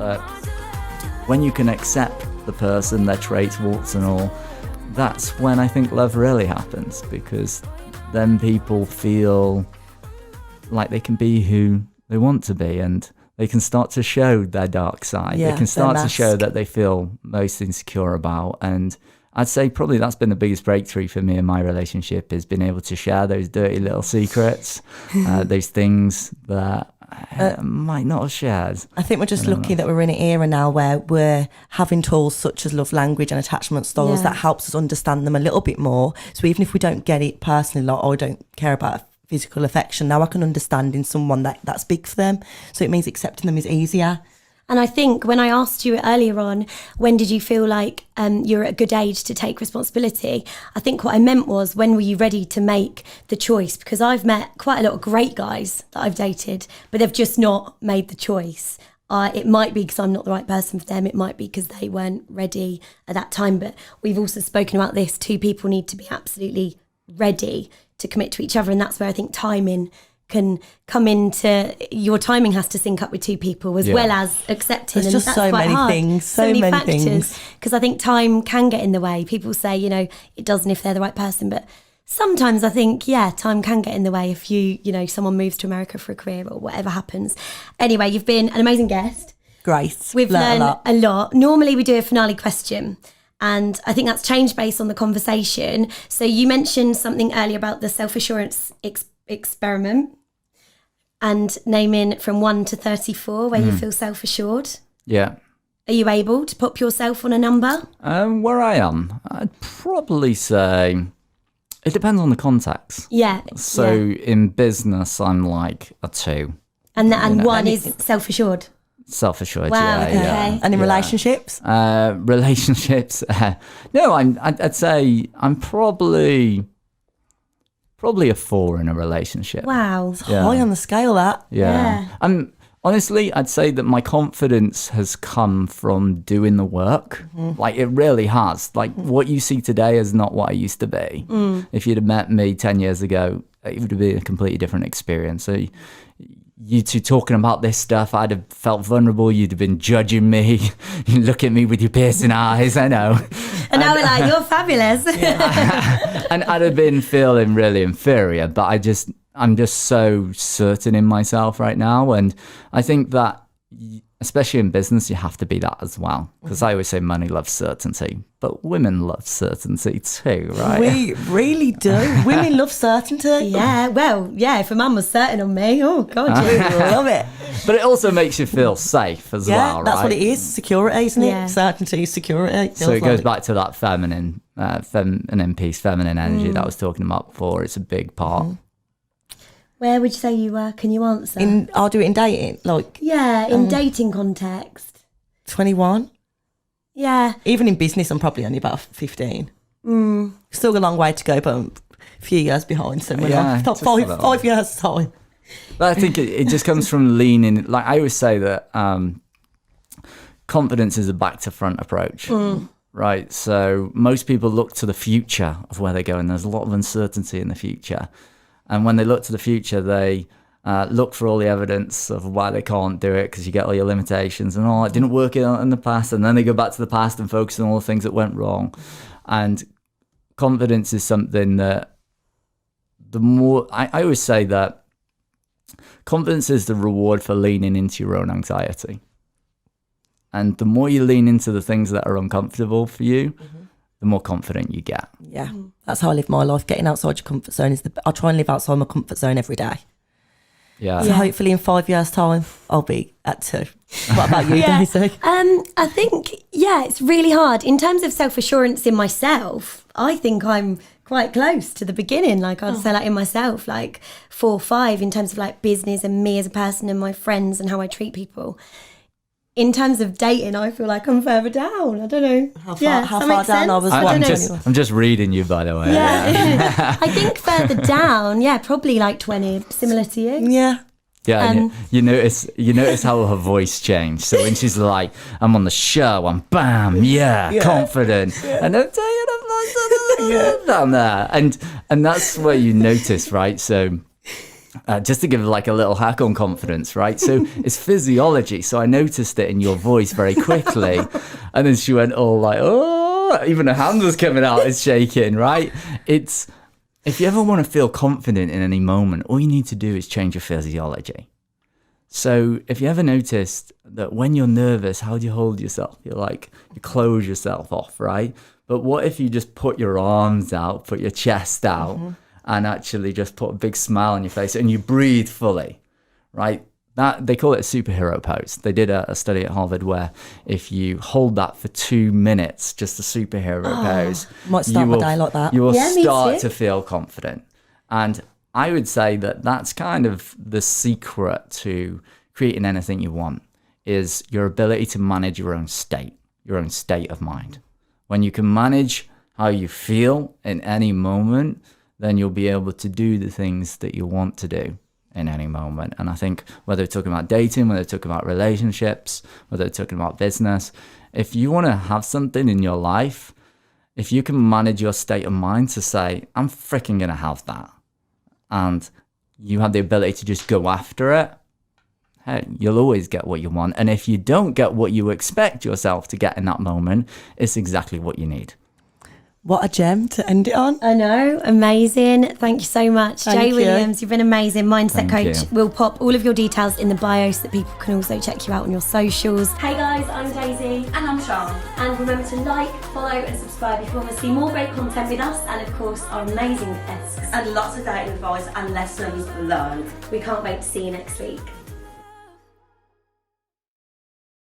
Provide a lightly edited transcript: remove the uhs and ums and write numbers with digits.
But when you can accept the person, their traits, warts and all, that's when I think love really happens, because then people feel like they can be who they want to be, and they can start to show their dark side. They can start to show that they feel most insecure about. And I'd say probably that's been the biggest breakthrough for me in my relationship, is being able to share those dirty little secrets, those things that might not have shared. I think we're just lucky that we're in an era now where we're having tools such as love language and attachment styles that helps us understand them a little bit more. So even if we don't get it personally, like, or don't care about physical affection, now I can understand in someone that's big for them. So it means accepting them is easier. And I think when I asked you earlier on, when did you feel like you're at a good age to take responsibility? I think what I meant was, when were you ready to make the choice? Because I've met quite a lot of great guys that I've dated, but they've just not made the choice. It might be because I'm not the right person for them. It might be because they weren't ready at that time. But we've also spoken about this. Two people need to be absolutely ready to commit to each other. And that's where I think timing can come into. Your timing has to sync up with two people as well as accepting. There's just so many things, so many factors. Because I think time can get in the way. People say, it doesn't if they're the right person, but sometimes I think, time can get in the way if someone moves to America for a career or whatever happens. Anyway, you've been an amazing guest. Great. We've learned a lot. Normally we do a finale question, and I think that's changed based on the conversation. So you mentioned something earlier about the self-assurance experiment, and naming from 1 to 34 where you feel self-assured. Yeah. Are you able to put yourself on a number? Where I am, I'd probably say it depends on the context. Yeah. So in business, I'm like a 2. And 1 is self-assured. Self-assured, wow, yeah. okay. Yeah. And in relationships? Relationships, no, I'd say I'm probably a 4 in a relationship. Wow. It's high on the scale, that. Yeah. And honestly, I'd say that my confidence has come from doing the work. Like, it really has. Like, what you see today is not what I used to be. If you'd have met me 10 years ago, it would have been a completely different experience. So you two talking about this stuff, I'd have felt vulnerable. You'd have been judging me. You look at me with your piercing eyes, I know. And now we're like, you're fabulous. And I'd have been feeling really inferior, but I'm just so certain in myself right now. And I think that, especially in business, you have to be that as well. Because I always say money loves certainty, but women love certainty too, right? We really do. Women love certainty. Yeah, well, yeah, if a man was certain on me, oh, God, We love it. But it also makes you feel safe as well, right? That's what it is. Security, isn't Yeah. it? Certainty, security. So it goes back to that feminine piece, feminine energy that I was talking about before. It's a big part. Where would you say you were? Can you answer? I'll do it in dating, like in dating context. 21. Yeah. Even in business, I'm probably only about 15. Still a long way to go, but I'm a few years behind. So Yeah, 5 years time. But I think it just comes from leaning. Like I always say that confidence is a back to front approach. Right. So most people look to the future of where they're going. There's a lot of uncertainty in the future. And when they look to the future, they look for all the evidence of why they can't do it, because you get all your limitations and all. It didn't work in the past. And then they go back to the past and focus on all the things that went wrong. And confidence is something that the more... I always say that confidence is the reward for leaning into your own anxiety. And the more you lean into the things that are uncomfortable for you, the more confident you get. Yeah, that's how I live my life. Getting outside your comfort zone I try and live outside my comfort zone every day. Yeah. So hopefully in 5 years' time, I'll be at 2. What about you, Daisy? I think, it's really hard. In terms of self-assurance in myself, I think I'm quite close to the beginning. Like, I'd say, like, in myself, like 4 or 5 in terms of, like, business and me as a person and my friends and how I treat people. In terms of dating, I feel like I'm further down. I don't know. How far down I was I'm just reading you, by the way. Yeah. I think further down, probably like 20, similar to you. Yeah. Yeah, and you notice how her voice changed. So when she's like, I'm on the show, I'm confident. And I'm tired of down there. And that's where you notice, right? So just to give like a little hack on confidence, right? So it's physiology. So I noticed it in your voice very quickly. And then she went all like, oh, even her hand was coming out, it's shaking, right? It's, if you ever want to feel confident in any moment, all you need to do is change your physiology. So if you ever noticed that when you're nervous, how do you hold yourself? You're like, you close yourself off, right? But what if you just put your arms out, put your chest out, and actually just put a big smile on your face and you breathe fully, right? That, they call it a superhero pose. They did a study at Harvard where if you hold that for 2 minutes, just a superhero pose, Might start my day like that. You will Yeah, me start too. to feel confident. And I would say that that's kind of the secret to creating anything you want, is your ability to manage your own state of mind. When you can manage how you feel in any moment, then you'll be able to do the things that you want to do in any moment. And I think whether we're talking about dating, whether we're talking about relationships, whether we're talking about business, if you want to have something in your life, if you can manage your state of mind to say, I'm freaking going to have that, and you have the ability to just go after it, hey, you'll always get what you want. And if you don't get what you expect yourself to get in that moment, it's exactly what you need. What a gem to end it on. I know, amazing. Thank you so much. Thank Jay you. Williams, you've been amazing. Mindset Thank coach. you. We'll pop all of your details in the bio so that people can also check you out on your socials. Hey guys, I'm Daisy. And I'm Sean. And remember to like, follow and subscribe if you want to see more great content with us, and of course our amazing guests. And lots of dating advice and lessons learned. We can't wait to see you next week.